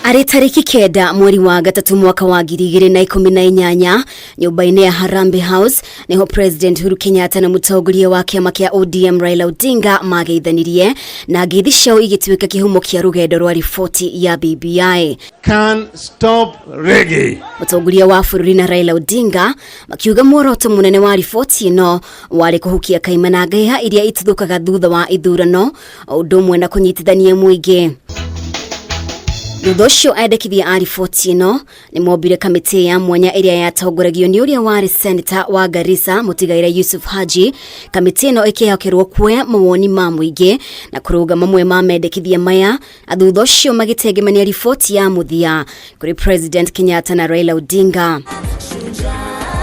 Ari tariki kenda mweri wa gatatu mwaka wa 2018 nyumba-inĩ ya Harambee House niho President Uhuru Kenyatta na mutongoria wa kiama kia ODM Raila Odinga mageithanirie na ngeithi ciao igituika kihumo kia rugendo rwa riboti ya BBI. Can't stop reggae. Mutongoria wa bũrũri na Raila Odinga makiuga muoroto munene wa riboti ino wari kuhukia kaimana ngaiha iria ituthukaga thutha wa ithurano ũndũ ũmwe na kunyitithania mũingĩ. Thutha endekithia a riboti ino ni mobire kamiti ya mwanya iria yatongoragio ni uria wari Senator wa Garissa Mutigaira Yusuf Haji. Kamiti ino ikihokerwo kuoya mawoni ma mũingĩ na kuruga mamwe ma mendekithia maya thutha ũcio magĩtegemania riboti ya muthia kuri President Kenyatta na Raila Odinga.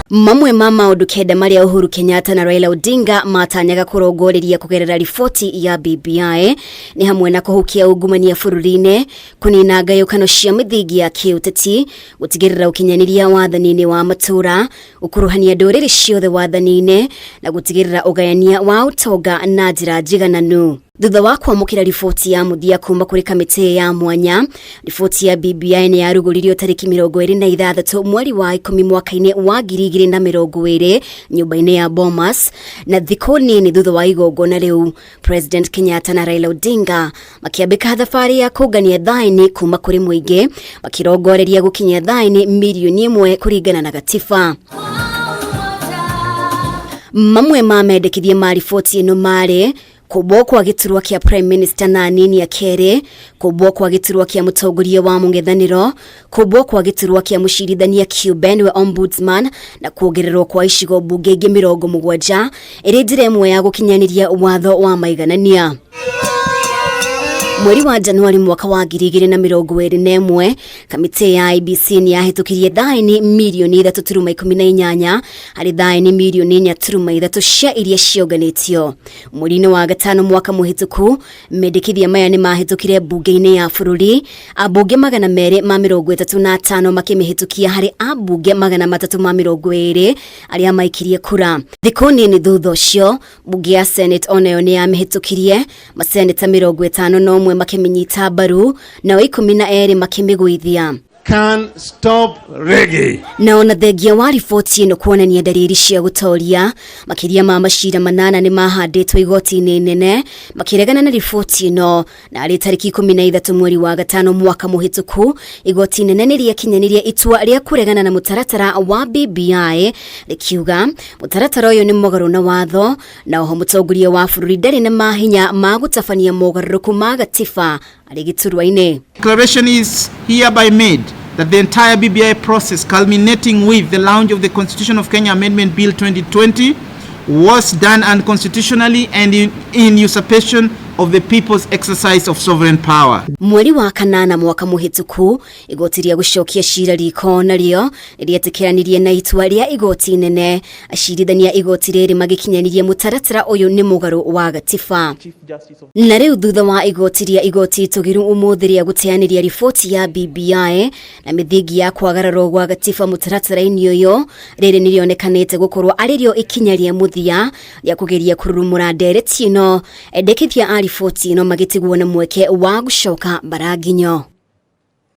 Mamwe ma maundu kenda maria Uhuru Kenyatta na Raila Odinga matanyaga kurongoreria kugerera riboti ya BBI ni hamwe na kuhukia ungumania bũrũri-inĩ, kunina ngayũkano cia mithingi ya kiũteti, gutigirira ukinyaniria wathani-inĩ wa matura, ukuruhania ndũrĩrĩ ciothe wathani-inĩ na gutigirira ugayania wa utonga na njĩra njigananu. Thutha wa kwamũkĩra riboti ya muthia kuma kuri kamiti ya mwanya, riboti ya BBI ni yarugũririo tariki 26 mweri wa 10 mwaka-inĩ wa 2020 nyumba-inĩ ya Bomas, na thikũ nini thutha wa igongona rĩu President Kenyatta na Raila Odinga makiambĩka thabarĩ ya kũngania thaĩni kuma kuri mũingĩ makirongoreria gũkinyia thaĩni milioni 1 kũringana na gatiba. Mamwe ma mendekithia ma riboti ino mari kubwo kwa giturwa kia Prime Minister na nini ya kere, kubwo kwa giturwa kia mutongoria wa mũng'ethanĩro, kubwo kwa giturwa kia mucirithania Cuban we Ombudsman na kuongererwo kwa icigo mbunge ingĩ 70 ĩrĩ njĩra ĩmwe ya gũkinyanĩria watho wa maiganania. Mweri wa Januari mwaka wa 2021 kamiti ya IEBC ni yahĩtũkirie thaĩni milioni 3.18 harĩ thaĩni milioni 4.3 cia iria cionganĩtio. Mweri-inĩ wa gatano mwaka mũhĩtũku mendekithia maya ni mahĩtũkire mbunge-inĩ ya bũrũri, ambunge 235 makĩmĩhĩtũkia harĩ ambunge 320 arĩa maikirie kura. Thikũ nini thutha ũcio mbunge ya Senate onayo ni yamĩhĩtũkirie, maseneta 51 makiminyita mbaru na 12 makimigwithia. Can't stop reggae. Na ona thengia wa riboti ino kuonania ndariri cia gutoria, makiria ma macira 8 ni mahandĩtwo igoti-inĩ nene makiregana na riboti ino, na arĩ tariki 13 mweri wa gatano mwaka mũhĩtũku igoti nene nĩ rĩakinyanirie itua rĩa kuregana na mũtaratara wa BBI rikiuga mũtaratara ũyũ nĩ mũgarũ na watho, na oho mũtongoria wa bũrũri ndarĩ na mahinya ma gũtabania mogarũrũku ma gatiba arĩ gĩturwa-inĩ. Declaration is hereby made that the entire BBI process culminating with the launch of the Constitution of Kenya Amendment Bill 2020 was done unconstitutionally and in usurpation of the people's exercise of sovereign power. Mweri wa kanana mwaka mũhĩtũku igoti rĩa gũcokia cira riko narĩo rĩetĩkĩranirie na itua rĩa igoti nene, acirithania igoti rĩrĩ magĩkinyanirie mũtaratara ũyũ nĩ mũgarũ wa gatiba. Na rĩu thutha wa igoti rĩa igoti tũgiru ũmũthĩ rĩa gũteanĩria riboti ya BBI na mithingi ya kwagararwo gwa gatiba mũtaratara-inĩ ũyũ, rĩrĩ nĩ rĩonekanĩte gũkorwo arĩ rĩo ikinya rĩa muthia rĩa kũgeria kũrurumũra ndereti ĩno, endekithia a riboti ino magitigwo na mweke wa gũcoka Baraginyo.